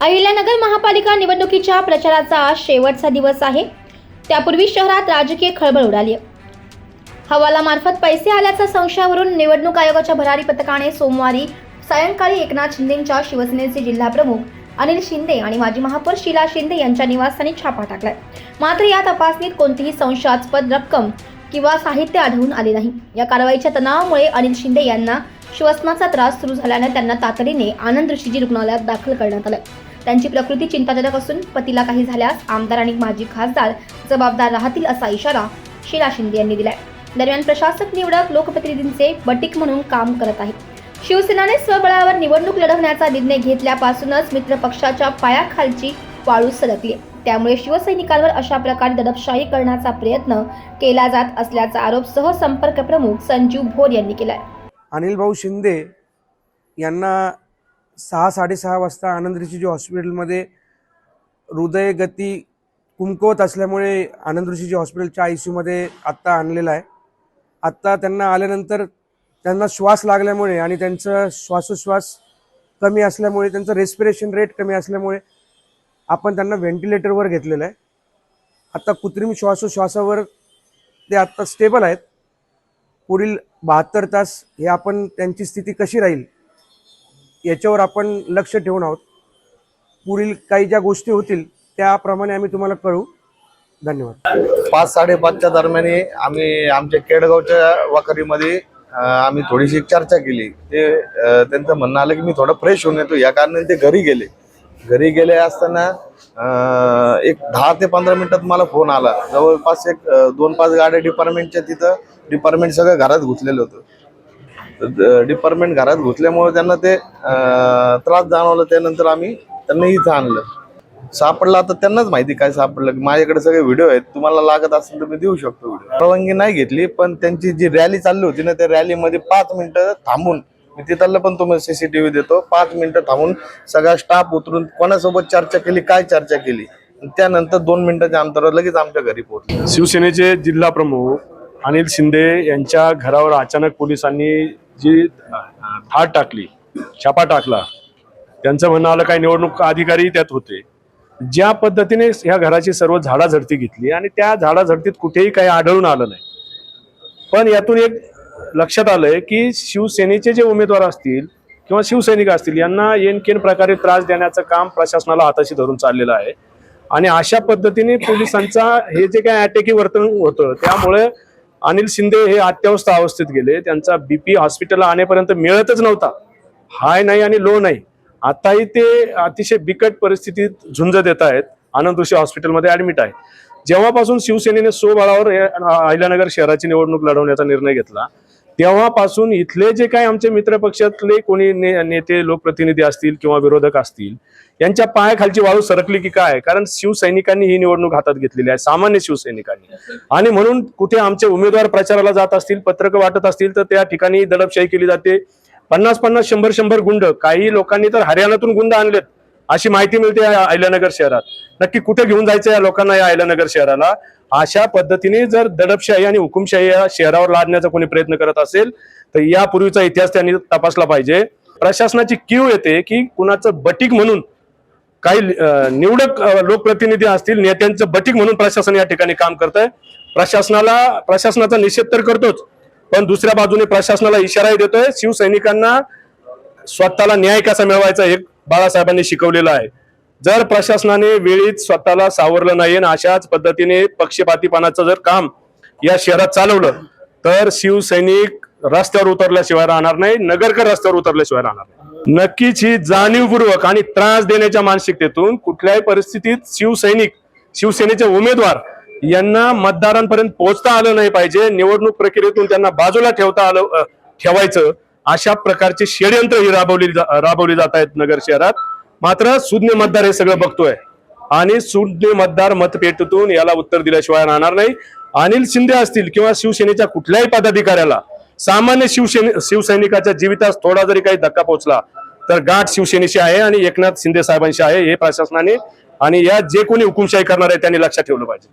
अहिल्यानगर महापालिका निवडणुकीच्या प्रचाराचा आज शेवटचा दिवस आहे। त्यापूर्वी शहरात राजकीय खळबळ उडाली आहे। हवालामार्फत पैसे आल्याच्या संशयावरून निवडणूक आयोगाच्या भरारी पथकाने सोमवारी सायंकाळी एकनाथ शिंदेंच्या शिवसेनेचे जिल्हाप्रमुख अनिल शिंदे आणि माजी महापौर शीला शिंदे यांच्या निवासस्थानी छापा टाकलाय। मात्र या तपासणीत कोणतीही संशयास्पद रक्कम किंवा साहित्य आढळून आले नाही। या कारवाईच्या तणावामुळे अनिल शिंदे यांना श्वसनाचा त्रास सुरू झाल्याने त्यांना तातडीने आनंद ऋषीजी रुग्णालयात दाखल करण्यात आले। त्यांची प्रकृती चिंताजनक असून पतीला काही झाल्यास आमदार आणि माजी खासदार जबाबदार राहतील असा इशारा शीला शिंदे यांनी दिलाय। दरम्यान प्रशासक निवडक लोकप्रतिनिधींचे बटीक म्हणून काम करत आहे। शिवसेनेने स्वबळावर निवडणूक लढवण्याचा निर्णय घेतल्यापासूनच मित्र पक्षाच्या पायाखालची वाळू सरकली। त्यामुळे शिवसैनिकांवर अशा प्रकारे दडपशाही करण्याचा प्रयत्न केला जात असल्याचा आरोप सहसंपर्क प्रमुख संजीव भोर यांनी केलाय। अनिल भाऊ शिंदे यांना 6-6:30 वाजता आनंद ऋषीजी हॉस्पिटलमध्ये हृदयगती कुमकुवत असल्यामुळे आनंद ऋषीजी हॉस्पिटलच्या ICU मध्ये आत्ता आणलेला आहे। आत्ता त्यांना आल्यानंतर त्यांना श्वास लागल्यामुळे आणि त्यांचा श्वासोश्वास कमी असल्यामुळे त्यांचं रेस्पिरेशन रेट कमी असल्यामुळे आपण त्यांना व्हेंटिलेटरवर घेतलेलं आहे। आता कृत्रिम श्वासोश्वासावर ते आत्ता स्टेबल आहेत। पुढील 72 तास हे आपण त्यांची स्थिती कशी राहील याच्यावर आपण लक्ष ठेवून आहोत। पुढील काही ज्या गोष्टी होतील त्याप्रमाणे आम्ही तुम्हाला कळवू। धन्यवाद। 5-5:30च्या दरम्यान आम्ही आमच्या केडगावच्या वाकरीमध्ये आम्ही थोडीशी चर्चा केली। ते त्यांचं म्हणणं आलं की मी थोडं फ्रेश होऊन येतो, या कारणाने ते घरी गेले असताना एक 10 ते 15 मिनिटात मला फोन आला। जवळपास एक 2-5 गाड्या डिपार्टमेंटच्या तिथं डिपार्टमेंट सगळं घरात घुसलेलं होतं। डिपार्टमेंट घरात घुसल्यामुळे त्यांना ते त्रास जाणवला। त्यानंतर आम्ही त्यांना इथं आणलं। सापडलं आता त्यांनाच माहिती काय सापडलं। माझ्याकडे सगळे व्हिडिओ आहेत, तुम्हाला लागत असेल तर मी देऊ शकतो व्हिडिओ। परवानगी नाही घेतली, पण त्यांची जी रॅली चालली होती ना, त्या रॅलीमध्ये 5 मिनिटं थांबून, मी तिथलं पण तुम्हाला CCTV देतो, 5 मिनिटं थांबून सगळा स्टाफ उतरून कोणासोबत चर्चा केली, काय चर्चा केली, त्यानंतर 2 मिनिटाच्या अंतरावर लगेच आमच्या घरी पोहोचले। शिवसेनेचे जिल्हा प्रमुख अनिल शिंदे यांच्या घरावर अचानक पोलिसांनी जी धाड टाकली, छापा टाकला। त्यांचं म्हणणं आलं काही निवडणूक अधिकारी त्यात होते। ज्या पद्धतीने ह्या घराची सर्व झाडाझडती घेतली आणि त्या झाडाझडतीत कुठेही काही आढळून आलं नाही। पण यातून एक लक्षात आलंय की शिवसेनेचे जे उमेदवार असतील किंवा शिवसैनिक असतील यांना येनकेन प्रकारे त्रास देण्याचं काम प्रशासनाला हाताशी धरून चाललेलं आहे। आणि अशा पद्धतीने पोलिसांचा हे जे काही अटॅकी वर्तन होतं त्यामुळे अनिल शिंदे हे अत्यवस्थ अवस्थेत गेले। त्यांचा BP हॉस्पिटलला आणेपर्यंत मिळतच नव्हता, हाय नाही आणि लो नाही। आताही ते अतिशय बिकट परिस्थितीत झुंज देत आहेत, आनंद ऋषी हॉस्पिटलमध्ये ऍडमिट आहे। जेव्हापासून शिवसेनेने स्वबळावर अहिल्यानगर शहराची निवडणूक लढवण्याचा निर्णय घेतला तेव्हापासून इथले जे काही आमचे मित्र पक्षातले कोणी नेते लोकप्रतिनिधी असतील किंवा विरोधक असतील यांच्या पायाखालची वाळू सरकली की काय, कारण शिवसैनिकांनी ही निवडणूक हातात घेतलेली आहे, सामान्य शिवसैनिकांनी। आणि म्हणून कुठे आमचे उमेदवार प्रचाराला जात असतील, पत्रक वाटत असतील तर त्या ठिकाणी दडपशाही केली जाते। 50-50, 100-100 गुंड, काही लोकांनी तर हरियाणातून गुंड आणलेत अशी माहिती मिळते अहिल्यानगर शहरात। नक्की कुठे घेऊन जायचं या लोकांना, या अहिल्यानगर शहराला? अशा पद्धतीने जर दडपशाही आणि हुकुमशाही या शहरावर लादण्याचा कोणी प्रयत्न करत असेल तर यापूर्वीचा इतिहास त्यांनी तपासला पाहिजे। प्रशासनाची कीव येते की कुणाचं बटीक म्हणून काही निवडक लोकप्रतिनिधी असतील, नेत्यांचं बटीक म्हणून प्रशासन या ठिकाणी काम करतंय। प्रशासनाचा निषेध तर करतोच, पण दुसऱ्या बाजूने प्रशासनाला इशाराही देतोय। शिवसैनिकांना स्वतःला न्याय कसा मिळवायचा हे बाळासाहेबांनी शिकवलेलं आहे। जर प्रशासनाने वेळीच स्वतःला सावरलं नाही आणि अशाच पद्धतीने पक्षपातीपणाचं जर काम या शहरात चालवलं तर शिवसैनिक रस्त्यावर उतरल्याशिवाय राहणार नाही, नगरकर रस्त्यावर उतरल्याशिवाय राहणार नाही। नक्कीच ही जाणीवपूर्वक आणि त्रास देण्याच्या मानसिकतेतून कुठल्याही परिस्थितीत शिवसेनेचे उमेदवार यांना मतदारांपर्यंत पोहोचता आलं नाही पाहिजे, निवडणूक प्रक्रियेतून त्यांना बाजूला ठेवायचं अशा प्रकारचे षडयंत्र ही राबवली जात आहेत नगर शहरात। मात्र सुज्ञ मतदार हे सगळं बघतोय आणि सुज्ञ मतदार मतपेटीतून याला उत्तर दिल्याशिवाय राहणार नाही। अनिल शिंदे असतील किंवा शिवसेनेच्या कुठल्याही पदाधिकाऱ्याला सामान्य शिवसैनिकाच्या जीवितास थोडा जरी काही धक्का पोहोचला तर गाठ शिवसेनेशी आहे आणि एकनाथ शिंदे साहेबांशी आहे, हे प्रशासनाने आणि या जे कोणी हुकुमशाही करणार आहे त्यांनी लक्षात ठेवलं पाहिजे।